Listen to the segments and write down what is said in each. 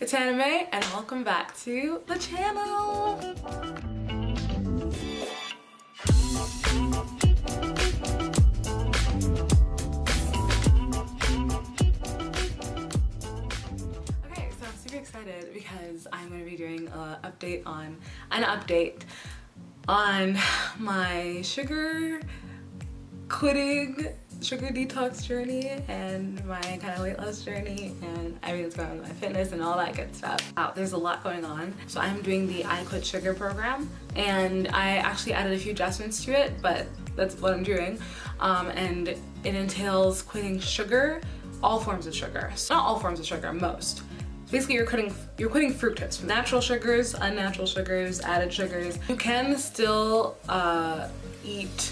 it's Anime and welcome back to the channel. Okay, so I'm super excited because I'm going to be doing an update on my sugar detox journey and my kind of weight loss journey and everything that's going on with my fitness and all that good stuff. Wow, there's a lot going on. So I'm doing the I Quit Sugar program and I actually added a few adjustments to it, but that's what I'm doing. And it entails quitting sugar, all forms of sugar. So not all forms of sugar, most. Basically, you're quitting fructose, natural sugars, unnatural sugars, added sugars. You can still eat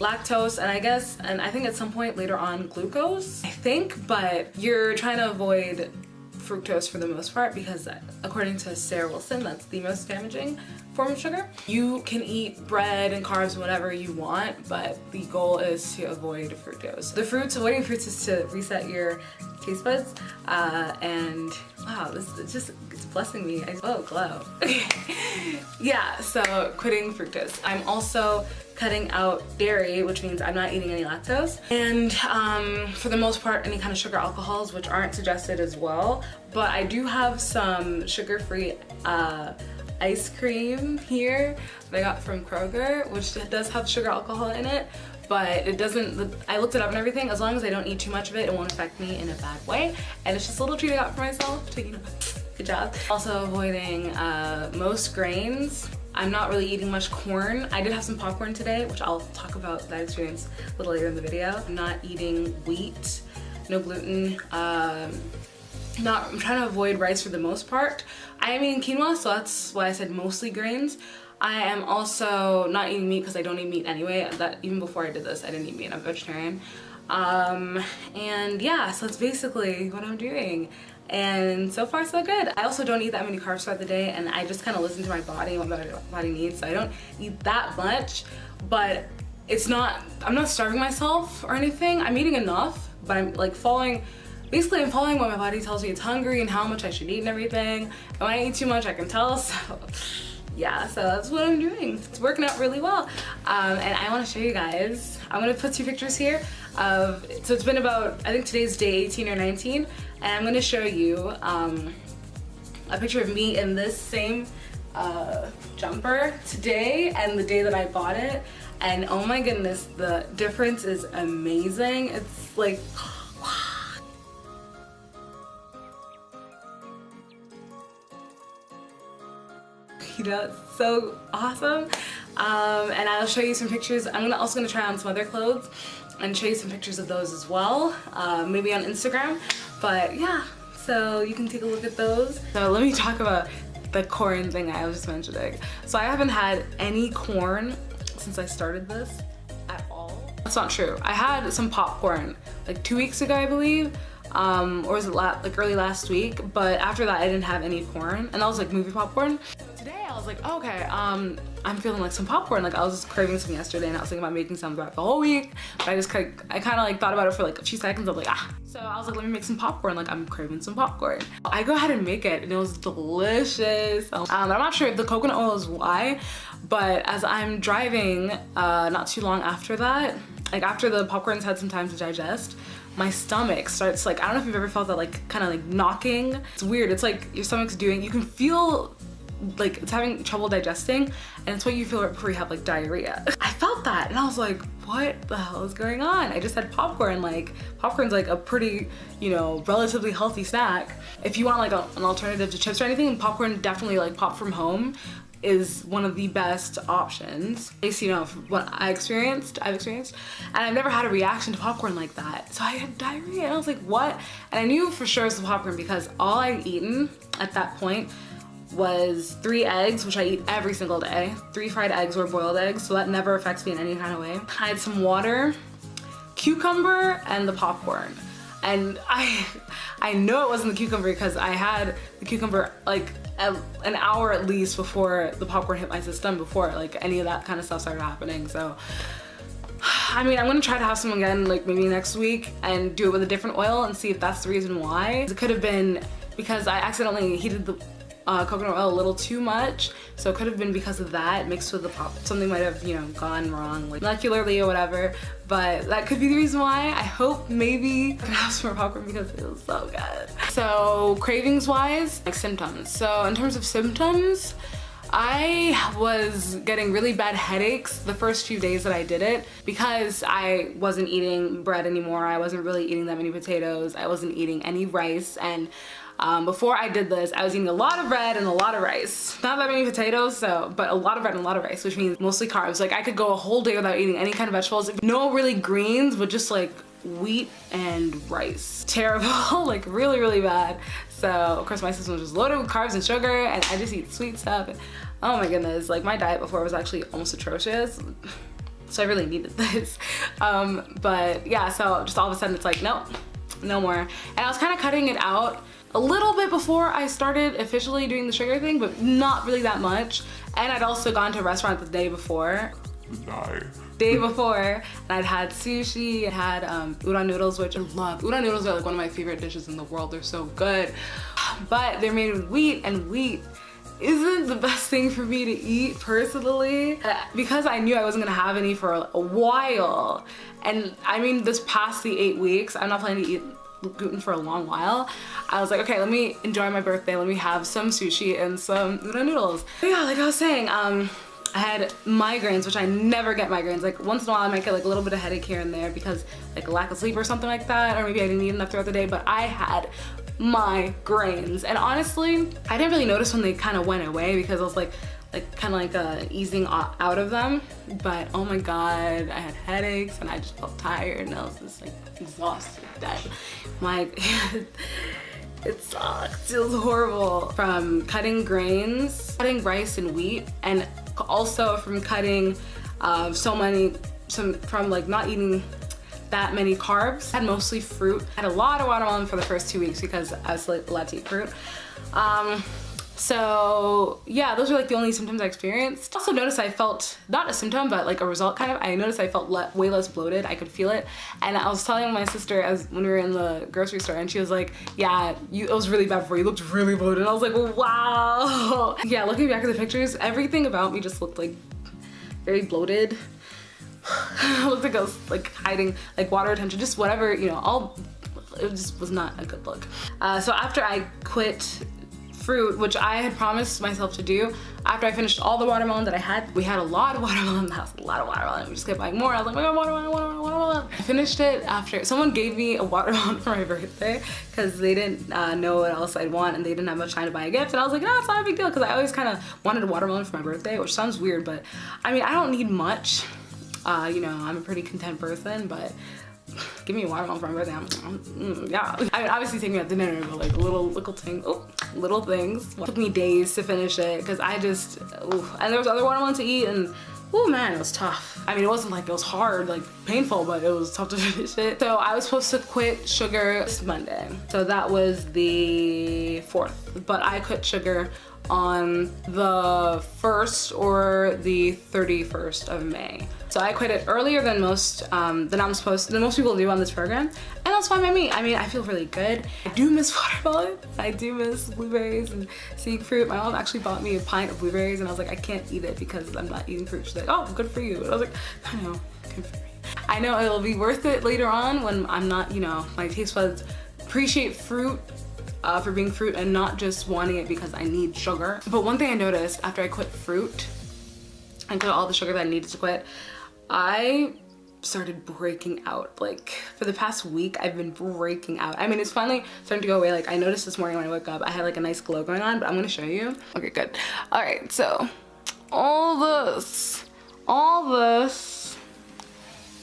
lactose and I think at some point later on glucose, I think, but you're trying to avoid fructose for the most part because according to Sarah Wilson, that's the most damaging form of sugar. You can eat bread and carbs and whatever you want, but the goal is to avoid fructose. Avoiding fruits is to reset your taste buds, and wow, it's blessing me. Oh, glow. Yeah, so quitting fructose. I'm also cutting out dairy, which means I'm not eating any lactose, and for the most part any kind of sugar alcohols, which aren't suggested as well, but I do have some sugar-free ice cream here that I got from Kroger, which does have sugar alcohol in it, but it doesn't, I looked it up and everything, as long as I don't eat too much of it, it won't affect me in a bad way, and it's just a little treat I got for myself to, you know, good job. Also avoiding most grains. I'm not really eating much corn. I did have some popcorn today, which I'll talk about that experience a little later in the video. I'm not eating wheat, no gluten. I'm trying to avoid rice for the most part. I am eating quinoa, so that's why I said mostly grains. I am also not eating meat because I don't eat meat anyway. Even before I did this, I didn't eat meat. I'm a vegetarian. And yeah, so that's basically what I'm doing. And so far so good. I also don't eat that many carbs throughout the day, and I just kind of listen to my body and what my body needs, so I don't eat that much, but I'm not starving myself or anything. I'm eating enough, but I'm like following what my body tells me it's hungry and how much I should eat and everything. And when I eat too much, I can tell, so yeah, so that's what I'm doing. It's working out really well. And I want to show you guys, I'm gonna put two pictures here of, so it's been about, I think today's day 18 or 19, and I'm gonna show you a picture of me in this same jumper today and the day that I bought it, and oh my goodness, the difference is amazing. It's like, you know, it's so awesome. And I'll show you some pictures. I'm also gonna try on some other clothes and show you some pictures of those as well, maybe on Instagram. But yeah, so you can take a look at those. So let me talk about the corn thing I was just mentioning. So I haven't had any corn since I started this at all. That's not true. I had some popcorn like 2 weeks ago, I believe. Or was it like early last week? But after that, I didn't have any corn, and that was like movie popcorn. So today I was like, oh, okay, I'm feeling like some popcorn. Like I was just craving some yesterday, and I was thinking about making some throughout the whole week. But I kind of like thought about it for like a few seconds. I'm like, ah. So I was like, let me make some popcorn. Like I'm craving some popcorn. I go ahead and make it, and it was delicious. I'm not sure if the coconut oil is why, but as I'm driving, not too long after that, like after the popcorn's had some time to digest, my stomach starts like, I don't know if you've ever felt that like kind of like knocking. It's weird. It's like your stomach's you can feel like it's having trouble digesting, and it's what you feel before you have like diarrhea. I felt that and I was like, what the hell is going on? I just had popcorn. Like popcorn's like a pretty, you know, relatively healthy snack. If you want like an alternative to chips or anything, popcorn, definitely like Pop from Home is one of the best options. At least, you know, what I've experienced, and I've never had a reaction to popcorn like that. So I had diarrhea, and I was like, what? And I knew for sure it was the popcorn because all I'd eaten at that point was 3 eggs, which I eat every single day. 3 fried eggs or boiled eggs, so that never affects me in any kind of way. I had some water, cucumber, and the popcorn. And I know it wasn't the cucumber because I had the cucumber like an hour at least before the popcorn hit my system, before like any of that kind of stuff started happening. So I mean, I'm gonna try to have some again like maybe next week and do it with a different oil and see if that's the reason why. It could have been because I accidentally heated the coconut oil a little too much, so it could have been because of that mixed with the pop. Something might have, you know, gone wrong, like molecularly or whatever, but that could be the reason why. I hope maybe I can have some more popcorn because it was so good. So cravings wise, like symptoms. So in terms of symptoms, I was getting really bad headaches the first few days that I did it because I wasn't eating bread anymore. I wasn't really eating that many potatoes. I wasn't eating any rice, and before I did this, I was eating a lot of bread and a lot of rice. Not that many potatoes, but a lot of bread and a lot of rice, which means mostly carbs. Like I could go a whole day without eating any kind of vegetables. No really greens, but just like wheat and rice. Terrible, like really, really bad. So of course my system was just loaded with carbs and sugar, and I just eat sweet stuff. And, oh my goodness, like my diet before was actually almost atrocious. So I really needed this. But yeah, so just all of a sudden it's like, nope, no more. And I was kind of cutting it out a little bit before I started officially doing the sugar thing, but not really that much. And I'd also gone to a restaurant the day before. Day before, and I'd had sushi, I had udon noodles, which I love. Udon noodles are like one of my favorite dishes in the world. They're so good. But they're made with wheat, and wheat isn't the best thing for me to eat personally, because I knew I wasn't gonna have any for a while. And I mean, this past the 8 weeks, I'm not planning to eat gluten for a long while. I was like, okay, let me enjoy my birthday. Let me have some sushi and some udon noodles. But yeah, like I was saying, I had migraines, which I never get migraines. Like once in a while I might get like a little bit of headache here and there because like lack of sleep or something like that, or maybe I didn't eat enough throughout the day, but I had migraines. And honestly, I didn't really notice when they kind of went away because I was like kind of like easing out of them. But oh my God, I had headaches and I just felt tired and I was just like exhausted. It sucked. It was horrible. From cutting grains, cutting rice and wheat, and also from cutting from like not eating that many carbs. I had mostly fruit. I had a lot of watermelon for the first 2 weeks because I was like, allowed to eat fruit. So yeah, those were like the only symptoms I experienced. Also noticed I felt, not a symptom, but like a result kind of, I noticed I felt way less bloated. I could feel it. And I was telling my sister when we were in the grocery store, and she was like, yeah, it was really bad for you. You looked really bloated. And I was like, wow. Yeah, looking back at the pictures, everything about me just looked like very bloated. It looked like I was like hiding like water retention, just whatever, you know, it just was not a good look. So after I quit fruit, which I had promised myself to do, after I finished all the watermelon that I had, we had a lot of watermelon in the house, a lot of watermelon. We just kept buying more. I was like, oh my God, watermelon. I finished it after someone gave me a watermelon for my birthday because they didn't know what else I'd want and they didn't have much time to buy a gift. And I was like, no, it's not a big deal, because I always kind of wanted a watermelon for my birthday, which sounds weird, but I mean, I don't need much. You know, I'm a pretty content person, but give me a watermelon for my birthday. Yeah. I mean, obviously take me out to dinner, but like little things. It took me days to finish it because I just, and there was other watermelon to eat, and oh man, it was tough. I mean, it wasn't like it was hard, like painful, but it was tough to finish it. So I was supposed to quit sugar this Monday. So that was the 4th, but I quit sugar on the 1st or the 31st of May. So I quit it earlier than most people do on this program, and that's fine by me. I mean, I feel really good. I do miss watermelon. I do miss blueberries and seeing fruit. My mom actually bought me a pint of blueberries, and I was like, I can't eat it because I'm not eating fruit. She's like, oh, good for you. And I was like, I know, good for me. I know it'll be worth it later on when I'm not, you know, my taste buds appreciate fruit for being fruit and not just wanting it because I need sugar. But one thing I noticed after I quit fruit and quit all the sugar that I needed to quit, I started breaking out. Like for the past week, I've been breaking out. I mean, it's finally starting to go away. Like I noticed this morning when I woke up, I had like a nice glow going on, but I'm gonna show you. Okay, good. All right, so all this,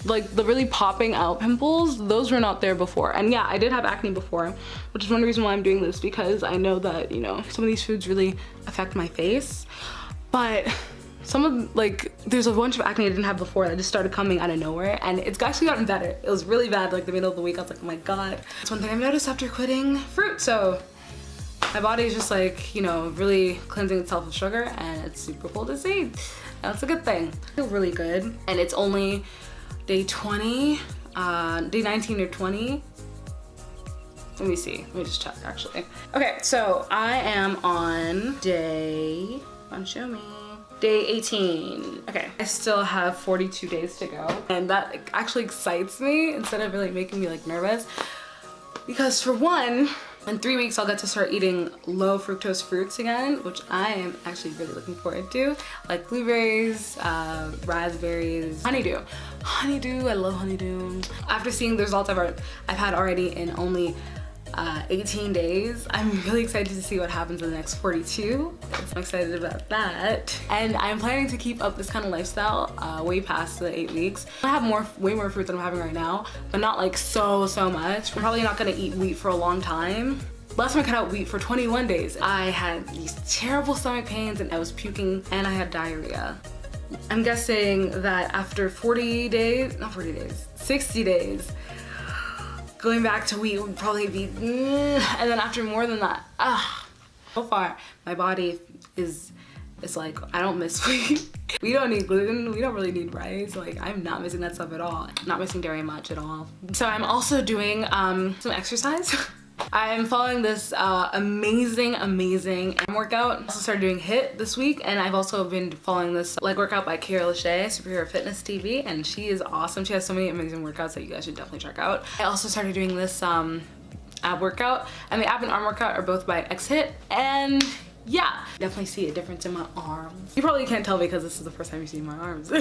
like the really popping out pimples, those were not there before. And yeah, I did have acne before, which is one reason why I'm doing this, because I know that, you know, some of these foods really affect my face. But some of, like, there's a bunch of acne I didn't have before that just started coming out of nowhere, and it's actually gotten better. It was really bad like the middle of the week. I was like, oh my God. That's one thing I've noticed after quitting fruit. So my body is just like, you know, really cleansing itself of sugar, and it's super cool to see. That's a good thing. I feel really good, and it's only day 20, day 19 or 20. Let me see. Let me just check actually. Okay, so I am on day, show me. Day 18. Okay, I still have 42 days to go. And that actually excites me instead of really making me like nervous. Because for one, in 3 weeks I'll get to start eating low fructose fruits again, which I am actually really looking forward to. Like blueberries, raspberries, honeydew. Honeydew, I love honeydew. After seeing the results I've had already in only 18 days. I'm really excited to see what happens in the next 42. I'm excited about that. And I'm planning to keep up this kind of lifestyle way past the 8 weeks. I have way more fruit than I'm having right now, but not like so much. I'm probably not gonna eat wheat for a long time. Last time I cut out wheat for 21 days, I had these terrible stomach pains and I was puking and I had diarrhea. I'm guessing that after 40 days, not 40 days, 60 days, going back to wheat would probably be, and then after more than that, so far my body is like, I don't miss wheat. We don't need gluten, we don't really need rice. Like, I'm not missing that stuff at all. Not missing dairy much at all. So I'm also doing some exercise. I'm following this amazing workout. I also started doing HIIT this week, and I've also been following this leg workout by Kira Lachey, Superhero Fitness TV, and she is awesome. She has so many amazing workouts that you guys should definitely check out. I also started doing this ab workout, and the ab and arm workout are both by XHIIT, and yeah, definitely see a difference in my arms. You probably can't tell because this is the first time you've seen my arms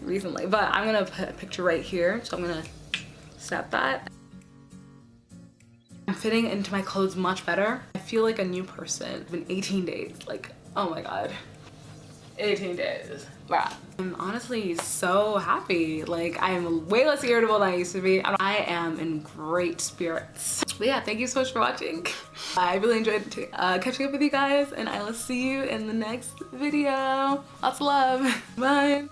recently, but I'm gonna put a picture right here, so I'm gonna set that. I'm fitting into my clothes much better. I feel like a new person. It's been 18 days. Like, oh my god. 18 days. Wow. I'm honestly so happy. Like, I'm way less irritable than I used to be. I am in great spirits. But yeah, thank you so much for watching. I really enjoyed catching up with you guys, and I will see you in the next video. Lots of love. Bye.